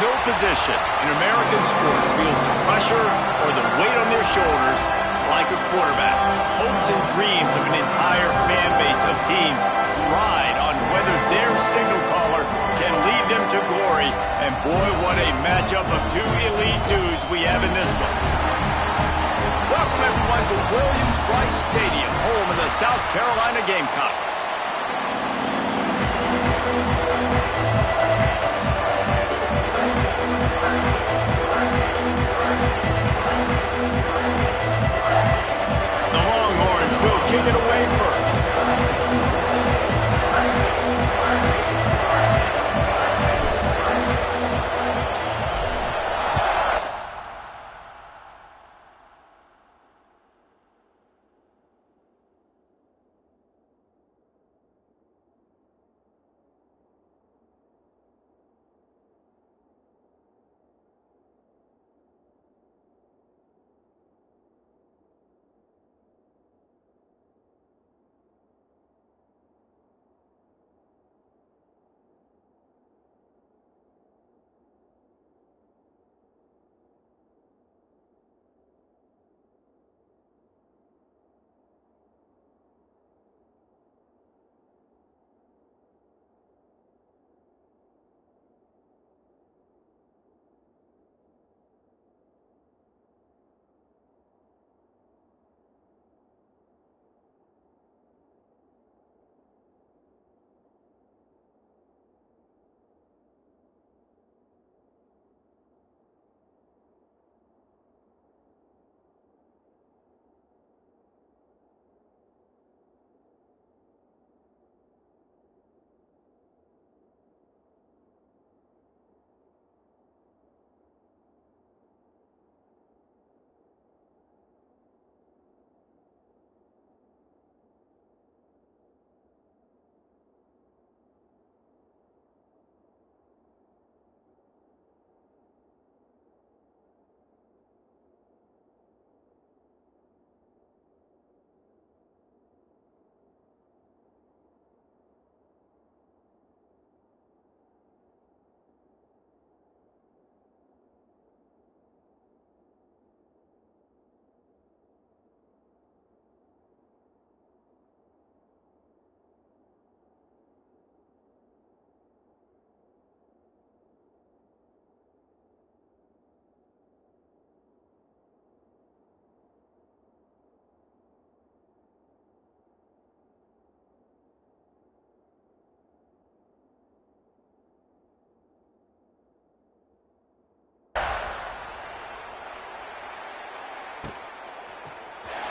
No position in American sports feels the pressure or the weight on their shoulders like a quarterback. Hopes and dreams of an entire fan base of teams ride on whether their signal caller can lead them to glory. And boy, what a matchup of two elite dudes we have in this one. Welcome everyone to Williams-Brice Stadium, home of the South Carolina Gamecocks. The Longhorns will kick it away first.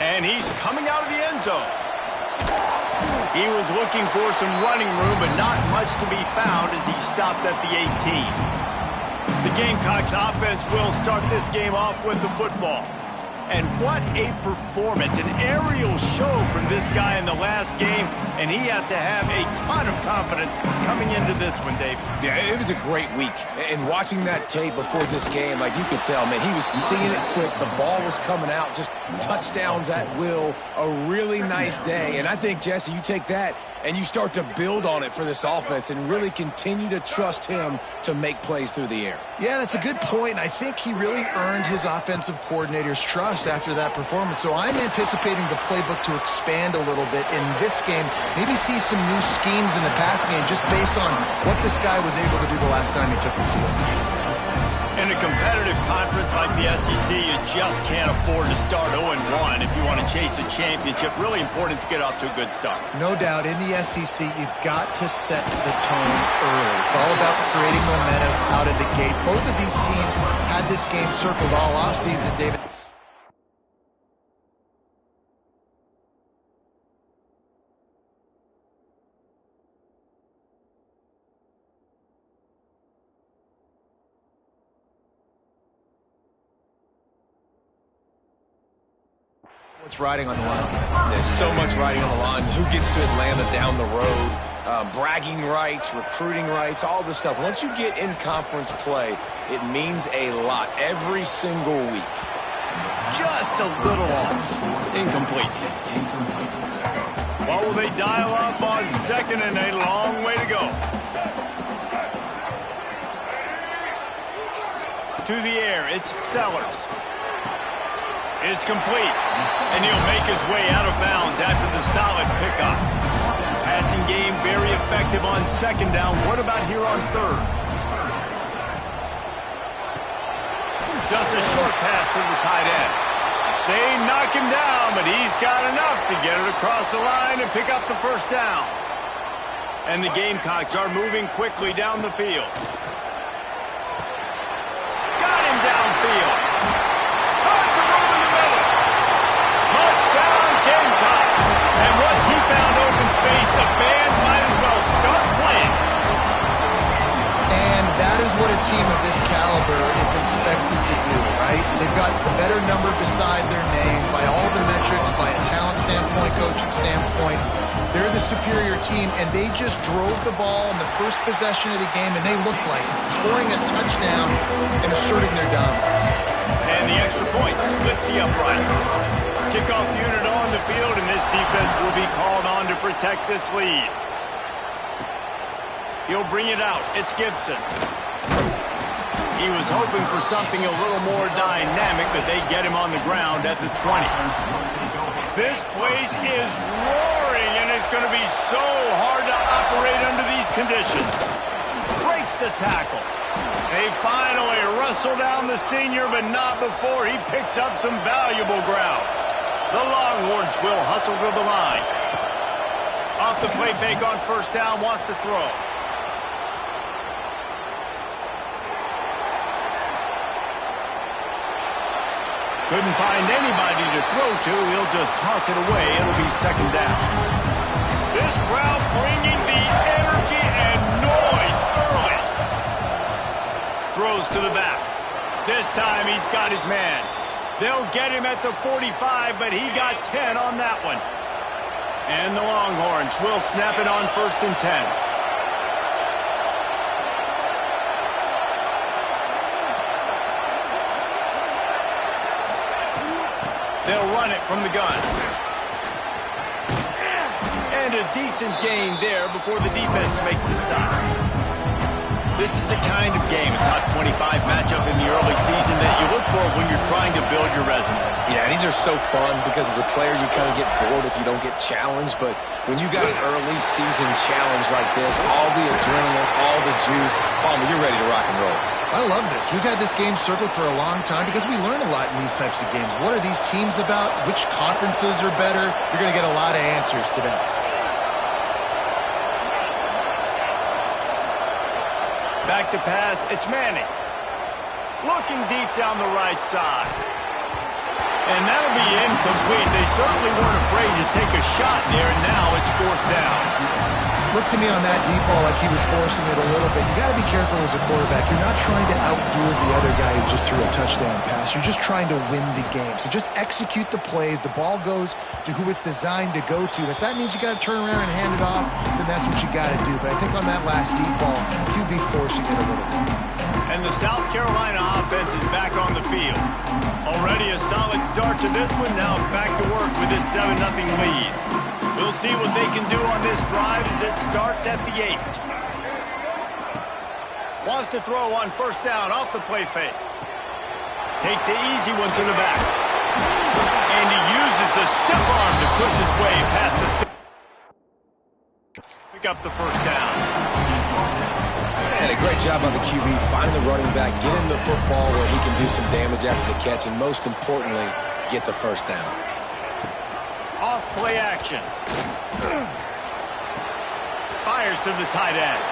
And he's coming out of the end zone. He was looking for some running room, but not much to be found as he stopped at the 18. The Gamecocks offense will start this game off with the football. And what a performance, an aerial show from this guy in the last game, and he has to have a ton of confidence coming into this one, Dave. Yeah, it was a great week. And watching that tape before this game, like you could tell, man, he was seeing it quick. The ball was coming out, just touchdowns at will. A really nice day. And I think, Jesse, you take that and you start to build on it for this offense and really continue to trust him to make plays through the air. Yeah, that's a good point. I think he really earned his offensive coordinator's trust after that performance. So I'm anticipating the playbook to expand a little bit in this game. Maybe see some new schemes in the passing game just based on what this guy was able to do the last time he took the field. In a competitive conference like the SEC, you just can't afford to start 0-1 if you want to chase a championship. Really important to get off to a good start. No doubt, in the SEC, you've got to set the tone early. It's all about creating momentum out of the gate. Both of these teams had this game circled all offseason, David. What's riding on the line? There's so much riding on the line. Who gets to Atlanta down the road? Bragging rights, recruiting rights, all this stuff. Once you get in conference play, it means a lot every single week. Just a little off. Incomplete. incomplete. What will they dial up on second and a long way to go? To the air, it's Sellers. It's complete, and he'll make his way out of bounds after the solid pickup. Passing game very effective on second down. What about here on third? Just a short pass to the tight end. They knock him down, but he's got enough to get it across the line and pick up the first down. And the Gamecocks are moving quickly down the field. Got him downfield. Tons of room in the middle. Touchdown, Gamecocks. And once he found open space, the band might as well start playing. And that is what a team of this caliber is expected to do, right? They've got the better number beside their name by all the metrics, by a talent standpoint, coaching standpoint. They're the superior team, and they just drove the ball in the first possession of the game, and they looked like scoring a touchdown and asserting their dominance. And the extra point splits the uprights. Kickoff unit on the field, and this defense will be called on to protect this lead. He'll bring it out. It's Gibson. He was hoping for something a little more dynamic, but they get him on the ground at the 20. This place is roaring, and it's going to be so hard to operate under these conditions. Breaks the tackle. They finally wrestle down the senior, but not before he picks up some valuable ground. The Longhorns will hustle to the line. Off the play fake on first down, wants to throw. Couldn't find anybody to throw to. He'll just toss it away. It'll be second down. This crowd bringing the energy and noise early. Throws to the back. This time he's got his man. They'll get him at the 45, but he got 10 on that one. And the Longhorns will snap it on first and 10. They'll run it from the gun. And a decent gain there before the defense makes the stop. This is the kind of game, a top 25 matchup in the early season, that you look for when you're trying to build your resume. Yeah, these are so fun because as a player you kind of get bored if you don't get challenged, but when you got an early season challenge like this, all the adrenaline, all the juice, Palmer, you're ready to rock and roll. I love this. We've had this game circled for a long time because we learn a lot in these types of games. What are these teams about? Which conferences are better? You're going to get a lot of answers today. Back to pass, it's Manning. Looking deep down the right side. And that'll be incomplete. They certainly weren't afraid to take a shot there, and now it's fourth down. Looks to me on that deep ball like he was forcing it a little bit. You got to be careful as a quarterback. You're not trying to outduel the other guy who just threw a touchdown pass. You're just trying to win the game. So just execute the plays. The ball goes to who it's designed to go to. If that means you got to turn around and hand it off, then that's what you got to do. But I think on that last deep ball, QB forcing it a little bit. And the South Carolina offense is back on the field. Already a solid start to this one. Now back to work with this 7-0 lead. We'll see what they can do on this drive as it starts at the 8. Wants to throw on first down off the play fake. Takes the easy one to the back. And he uses the stiff arm to push his way past the stiff. Pick up the first down. And a great job on the QB, finding the running back, get him the football where he can do some damage after the catch, and most importantly, get the first down. Off play action. Fires to the tight end.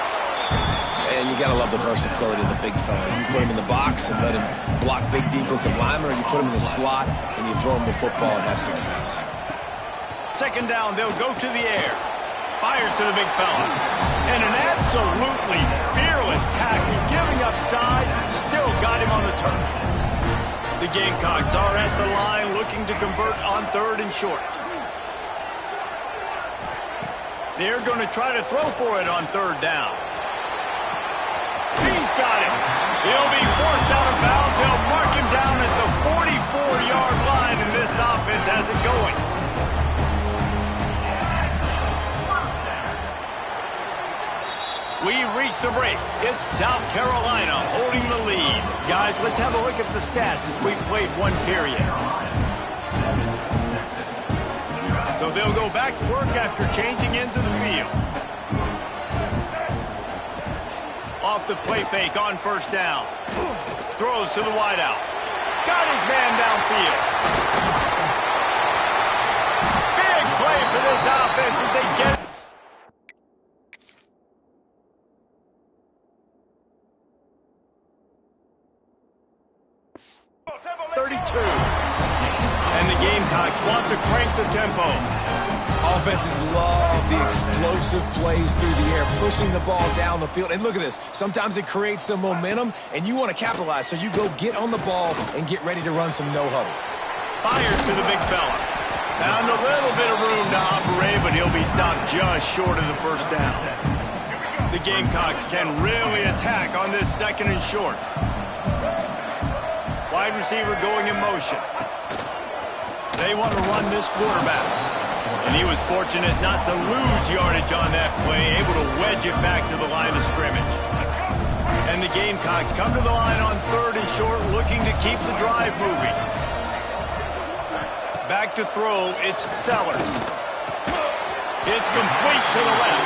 And you got to love the versatility of the big fella. You put him in the box and let him block big defensive linemen, or you put him in the slot and you throw him the football and have success. Second down, they'll go to the air. Fires to the big fella. And an absolutely fearless tackle, giving up size, still got him on the turn. The Gamecocks are at the line looking to convert on third and short. They're going to try to throw for it on third down. He's got it. He'll be forced out of bounds. They'll mark him down at the 44-yard line, and this offense has it going. We've reached the break. It's South Carolina holding the lead. Guys, let's have a look at the stats as we've played one period. So they'll go back to work after changing into the field. Off the play fake on first down. Throws to the wideout. Got his man downfield. Big play for this offense as they get it. 32. And the Gamecocks want to crank the tempo. Offenses love the explosive plays through the air, pushing the ball down the field. And look at this. Sometimes it creates some momentum, and you want to capitalize. So you go get on the ball and get ready to run some no-huddle. Fires to the big fella. Found a little bit of room to operate, but he'll be stopped just short of the first down. The Gamecocks can really attack on this second and short. Wide receiver going in motion. They want to run this quarterback. And he was fortunate not to lose yardage on that play, able to wedge it back to the line of scrimmage. And the Gamecocks come to the line on third and short, looking to keep the drive moving. Back to throw, it's Sellers. It's complete to the left.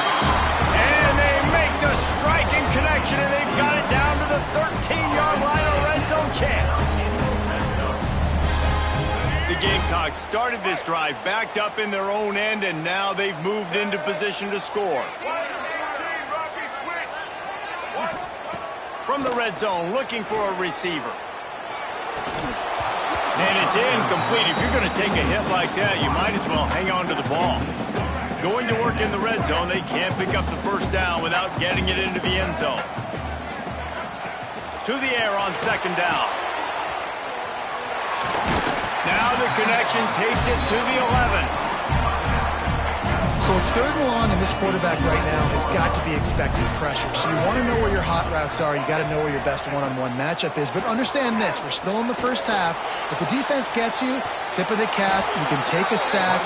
And they make the striking connection, and they've got it down to the 13-yard line, a red zone chance. The Gamecocks started this drive backed up in their own end, and now they've moved into position to score. From the red zone, looking for a receiver. And it's incomplete. If you're going to take a hit like that, you might as well hang on to the ball. Going to work in the red zone, they can't pick up the first down without getting it into the end zone. To the air on second down. Now the connection takes it to the 11. So it's third and long, and this quarterback right now has got to be expecting pressure. So you want to know where your hot routes are. You got to know where your best one-on-one matchup is. But understand this, we're still in the first half. If the defense gets you, tip of the cap, you can take a sack.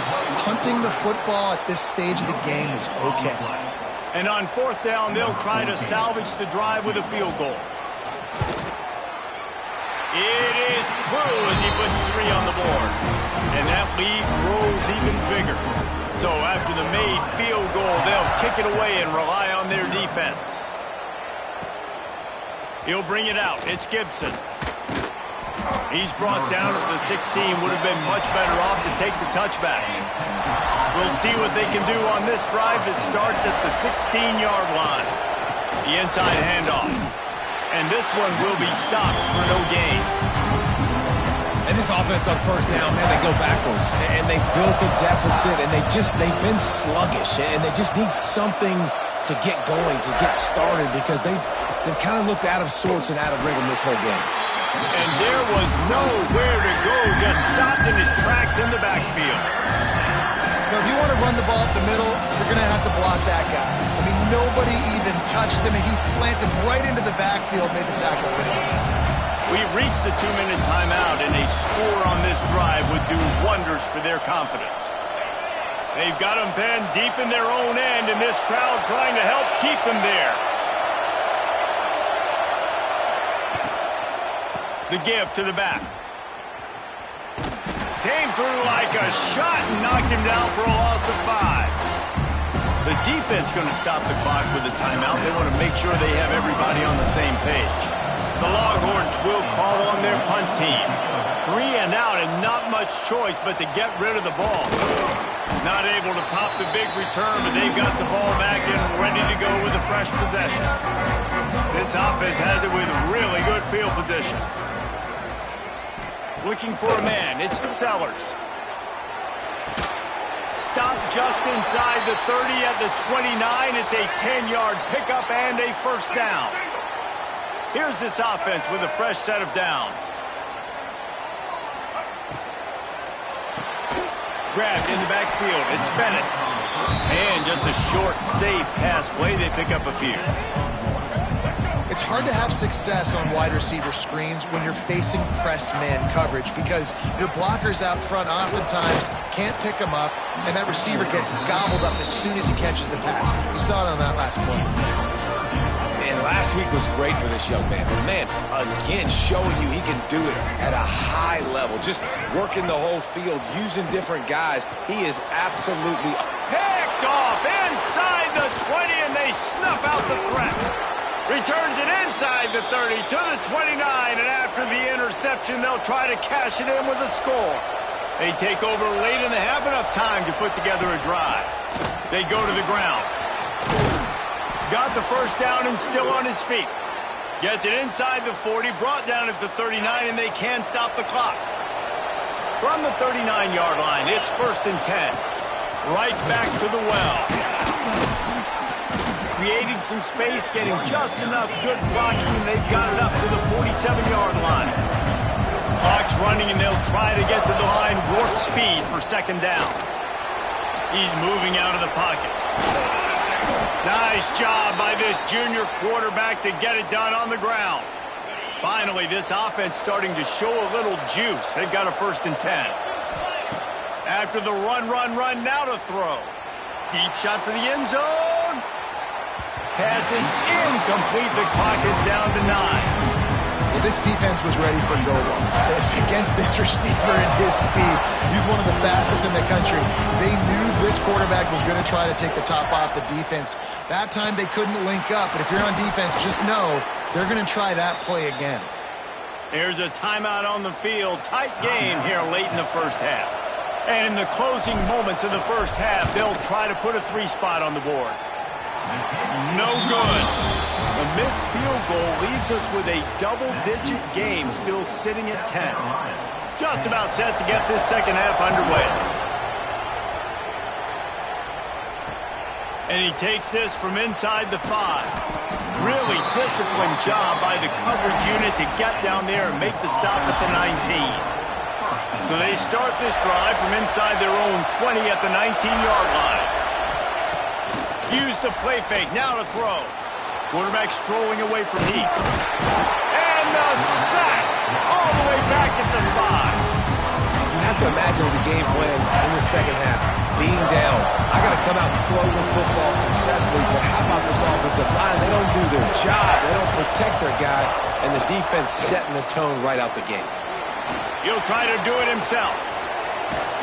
Punting the football at this stage of the game is okay. And on fourth down, they'll try to salvage the drive with a field goal. It is true as he puts 3 on the board. And that lead grows even bigger. So after the made field goal, they'll kick it away and rely on their defense. He'll bring it out. It's Gibson. He's brought down at the 16. Would have been much better off to take the touchback. We'll see what they can do on this drive that starts at the 16-yard line. The inside handoff. And this one will be stopped for no gain. And this offense on first down, man, they go backwards. And they built a deficit, and they've been sluggish. And they just need something to get going, to get started, because they've kind of looked out of sorts and out of rhythm this whole game. And there was nowhere to go, just stopped in his tracks in the backfield. Now, if you want to run the ball up the middle, you're going to have to block that guy. I mean, nobody even touched him, and he slanted right into the backfield, made the tackle for him. We've reached the 2-minute timeout, and a score on this drive would do wonders for their confidence. They've got them penned deep in their own end, and this crowd trying to help keep them there. The give to the back. Came through like a shot and knocked him down for a loss of 5. The defense going to stop the clock with a timeout. They want to make sure they have everybody on the same page. The Longhorns will call on their punt team. 3 and out and not much choice but to get rid of the ball. Not able to pop the big return, but they've got the ball back and ready to go with a fresh possession. This offense has it with really good field position. Looking for a man, it's Sellers. Stopped just inside the 30 at the 29. It's a 10-yard pickup and a first down. Here's this offense with a fresh set of downs. Grabbed in the backfield. It's Bennett. And just a short, safe pass play. They pick up a few. It's hard to have success on wide receiver screens when you're facing press man coverage because your blockers out front oftentimes can't pick them up, and that receiver gets gobbled up as soon as he catches the pass. You saw it on that last play. Last week was great for this young man. But, man, again, showing you he can do it at a high level. Just working the whole field, using different guys. He is absolutely... Picked off inside the 20, and they snuff out the threat. Returns it inside the 30 to the 29, and after the interception, they'll try to cash it in with a score. They take over late in the half, enough time to put together a drive. They go to the ground. Got the first down and still on his feet. Gets it inside the 40, brought down at the 39, and they can't stop the clock. From the 39-yard line, it's 1st and 10. Right back to the well. Creating some space, getting just enough good blocking, and they've got it up to the 47-yard line. Clock's running, and they'll try to get to the line warp speed for 2nd down. He's moving out of the pocket. Nice job by this junior quarterback to get it done on the ground. Finally, this offense starting to show a little juice. They've got a 1st and 10. After the run, now to throw. Deep shot for the end zone. Pass is incomplete. The clock is down to 9. Well, this defense was ready for go-longs. Against this receiver and his speed, he's one of the fastest in the country. They knew this quarterback was going to try to take the top off the defense. That time they couldn't link up, but if you're on defense, just know they're going to try that play again. Here's a timeout on the field. Tight game here late in the first half. And in the closing moments of the first half, they'll try to put a 3-spot on the board. No good. The missed field goal leaves us with a double-digit game still sitting at 10. Just about set to get this second half underway. And he takes this from inside the 5. Really disciplined job by the coverage unit to get down there and make the stop at the 19. So they start this drive from inside their own 20 at the 19-yard line. Use the play fake, now to throw. Quarterback strolling away from Heath. And the sack all the way back at the 5. You have to imagine the game plan in the second half. Being down, I got to come out and throw the football successfully, but how about this offensive line? They don't do their job. They don't protect their guy, and the defense setting the tone right out the gate. He'll try to do it himself.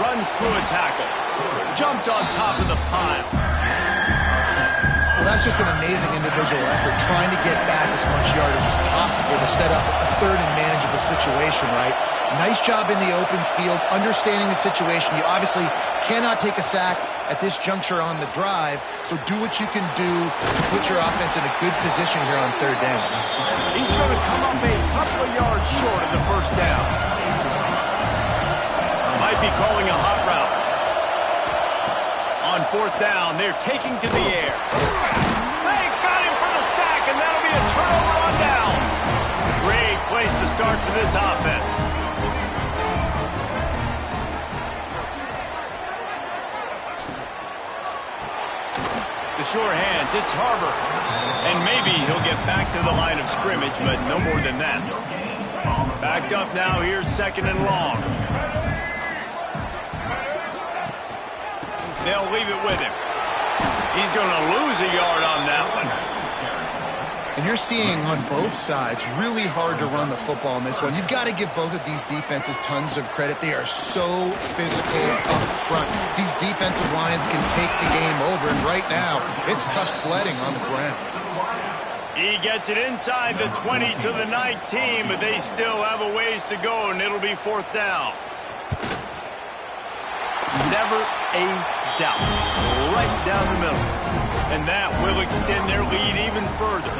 Runs through a tackle. Jumped on top of the pile. Well, that's just an amazing individual effort, trying to get back as much yardage as possible to set up a third and manageable situation, right? Nice job in the open field, understanding the situation. You obviously cannot take a sack at this juncture on the drive, so do what you can do to put your offense in a good position here on 3rd down. He's going to come up a couple of yards short of the 1st down. Might be calling a hot route. On 4th down, they're taking to the air. They got him for the sack, and that'll be a turnover on downs. Great place to start for this offense. The sure hands, it's Harbor. And maybe he'll get back to the line of scrimmage, but no more than that. Backed up now, here's 2nd and long. They'll leave it with him. He's going to lose a yard on that one. And you're seeing on both sides, really hard to run the football in this one. You've got to give both of these defenses tons of credit. They are so physical up front. These defensive lines can take the game over, and right now, it's tough sledding on the ground. He gets it inside the 20 to the 19, but they still have a ways to go, and it'll be 4th down. Never a doubt. Right down the middle. And that will extend their lead even further.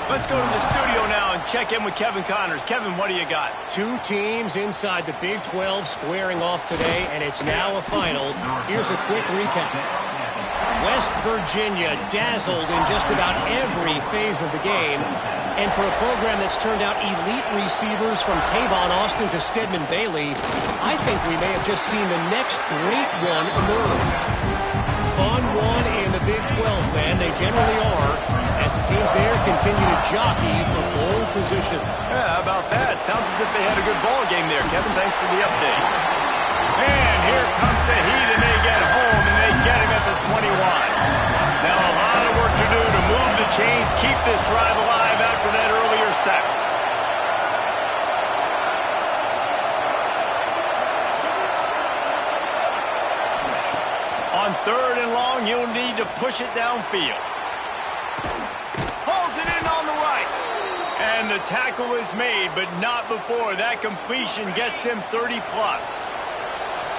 Let's go to the studio now and check in with Kevin Connors. Kevin, what do you got? 2 teams inside the Big 12 squaring off today, and it's now a final. Here's a quick recap. West Virginia dazzled in just about every phase of the game. And for a program that's turned out elite receivers from Tavon Austin to Stedman Bailey, I think we may have just seen the next great one emerge. Fun one in the Big 12, man. They generally are, as the teams there continue to jockey for pole position. Yeah, how about that? Sounds as if they had a good ball game there. Kevin, thanks for the update. And here comes the Heat, and they get home, and they get him at the 21. Now a lot of work to do to move the chains, keep this drive alive, On 3rd and long, he'll need to push it downfield. Hauls it in on the right. And the tackle is made, but not before that completion gets them 30-plus.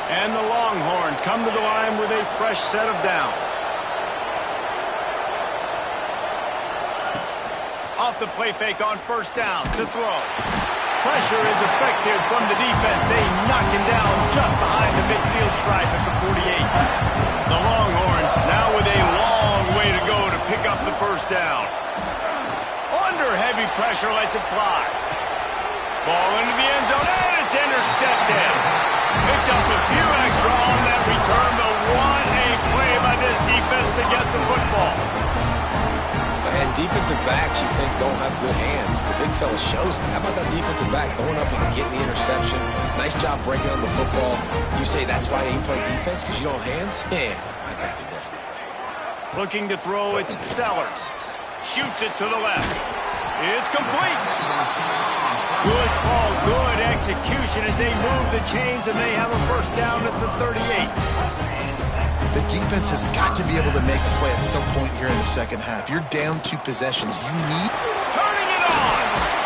And the Longhorns come to the line with a fresh set of downs. Off the play fake on 1st down to throw. Pressure is effective from the defense. They knock him down just behind the midfield stripe at the 48. The Longhorns now with a long way to go to pick up the 1st down. Under heavy pressure, lets it fly. Ball into the end zone, and it's intercepted. Picked up a few extra on that return, but what a play by this defense to get the football. And defensive backs you think don't have good hands. The big fella shows that. How about that defensive back going up and getting the interception? Nice job breaking on the football. You say that's why you play defense, because you don't have hands? Yeah, I beg to differ. Looking to throw, it's Sellers. Shoots it to the left. It's complete. Good call, good execution as they move the chains, and they have a 1st down at the 38. The defense has got to be able to make a play at some point here in the 2nd half. You're down 2 possessions. You need... Turning it on.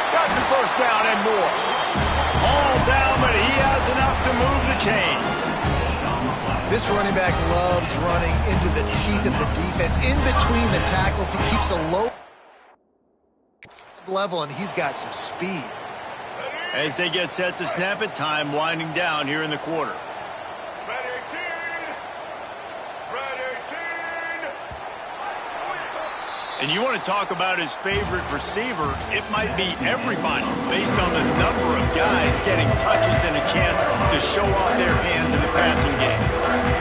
Got the 1st down and more. All down, but he has enough to move the chains. This running back loves running into the teeth of the defense. In between the tackles, he keeps a low level, and he's got some speed. As they get set to snap it, time winding down here in the quarter. And you want to talk about his favorite receiver, it might be everybody based on the number of guys getting touches and a chance to show off their hands in the passing game.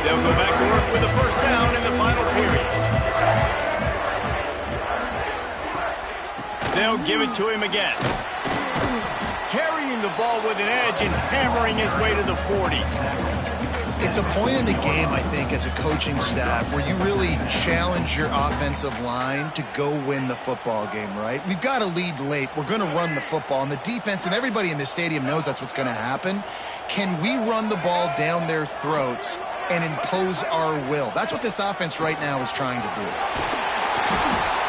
They'll go back to work with the 1st down in the final period. They'll give it to him again. Carrying the ball with an edge and hammering his way to the 40. It's a point in the game, I think, as a coaching staff where you really challenge your offensive line to go win the football game, right? We've got a lead late. We're going to run the football. And the defense and everybody in the stadium knows that's what's going to happen. Can we run the ball down their throats and impose our will? That's what this offense right now is trying to do.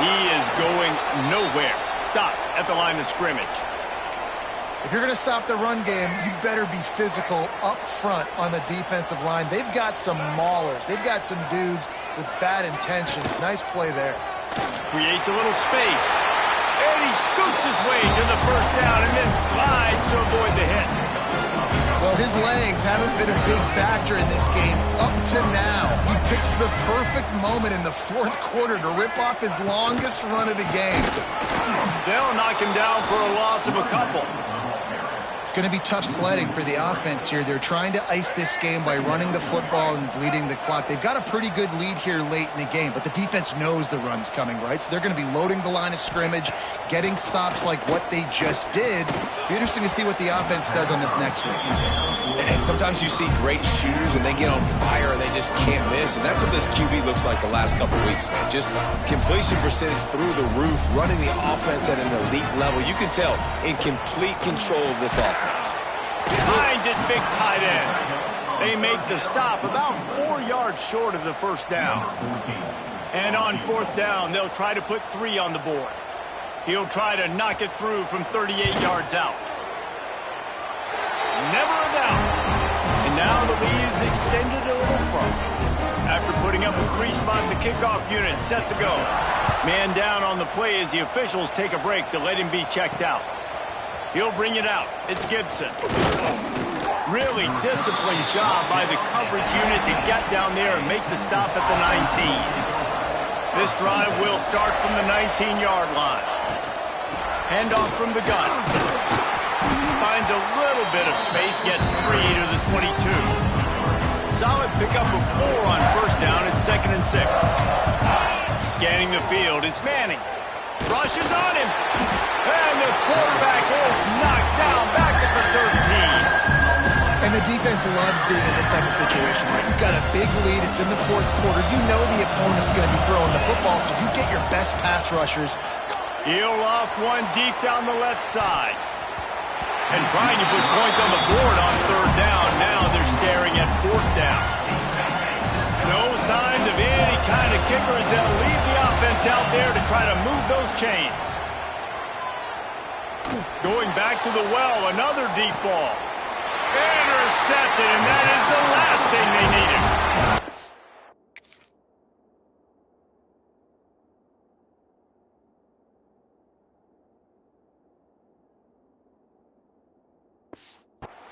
He is going nowhere. Stop at the line of scrimmage. If you're going to stop the run game, you better be physical up front on the defensive line. They've got some maulers. They've got some dudes with bad intentions. Nice play there. Creates a little space. And he scoots his way to the 1st down and then slides to avoid the hit. Well, his legs haven't been a big factor in this game up to now. He picks the perfect moment in the 4th quarter to rip off his longest run of the game. They'll knock him down for a loss of a couple. It's going to be tough sledding for the offense here. They're trying to ice this game by running the football and bleeding the clock. They've got a pretty good lead here late in the game, but the defense knows the run's coming, right? So they're going to be loading the line of scrimmage, getting stops like what they just did. Be interesting to see what the offense does on this next week. And sometimes you see great shooters and they get on fire and they just can't miss. And that's what this QB looks like the last couple weeks, man. Just completion percentage through the roof, running the offense at an elite level. You can tell in complete control of this offense. Behind his big tight end. They make the stop about 4 yards short of the 1st down. And on 4th down, they'll try to put 3 on the board. He'll try to knock it through from 38 yards out. Never a doubt. And now the lead is extended a little further. After putting up a 3-spot, the kickoff unit set to go. Man down on the play as the officials take a break to let him be checked out. He'll bring it out. It's Gibson. Really disciplined job by the coverage unit to get down there and make the stop at the 19. This drive will start from the 19-yard line. Handoff from the gun. Finds a little bit of space, gets 3 to the 22. Solid pickup of 4 on 1st down. It's 2nd and 6. Scanning the field, it's Manning. Rushes on him. And the quarterback is knocked down back at the 13. And the defense loves being in this type of situation. Right? You've got a big lead. It's in the 4th quarter. You know the opponent's going to be throwing the football, so you get your best pass rushers. He'll loft one deep down the left side. And trying to put points on the board on 3rd down. Now they're staring at 4th down. No sign blockers that'll leave the offense out there to try to move those chains. Going back to the well, another deep ball. Intercepted, and that is the last thing they needed.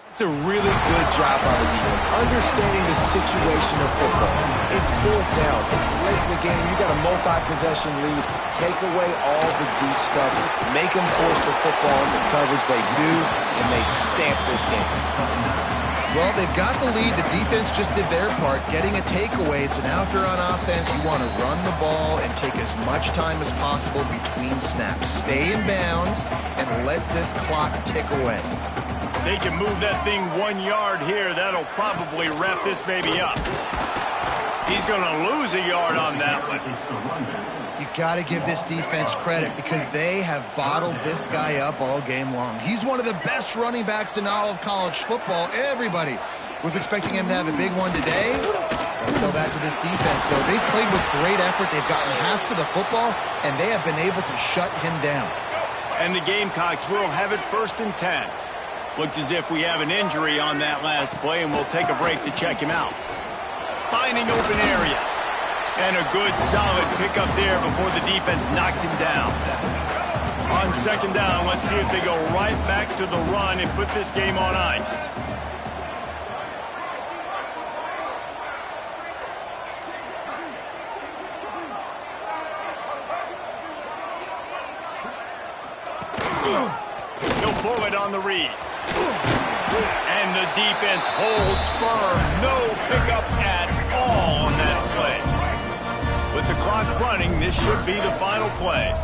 It's a really good job by the defense, understanding the situation of football. It's fourth down. It's late in the game. You got a multi-possession lead. Take away all the deep stuff. Make them force the football into coverage. They do, and they stamp this game. Well, they've got the lead. The defense just did their part, getting a takeaway. So now if you're on offense, you want to run the ball and take as much time as possible between snaps. Stay in bounds and let this clock tick away. They can move that thing 1 yard here. That'll probably wrap this baby up. He's going to lose a yard on that one. You got to give this defense credit because they have bottled this guy up all game long. He's one of the best running backs in all of college football. Everybody was expecting him to have a big one today. Don't tell that to this defense, though. They played with great effort. They've gotten hats to the football, and they have been able to shut him down. And the Gamecocks will have it 1st and 10. Looks as if we have an injury on that last play, and we'll take a break to check him out. Finding open areas. And a good, solid pickup there before the defense knocks him down. On 2nd down, let's see if they go right back to the run and put this game on ice. He'll pull it on the read. And the defense holds firm. No pickup at all on that play. With the clock running, this should be the final play.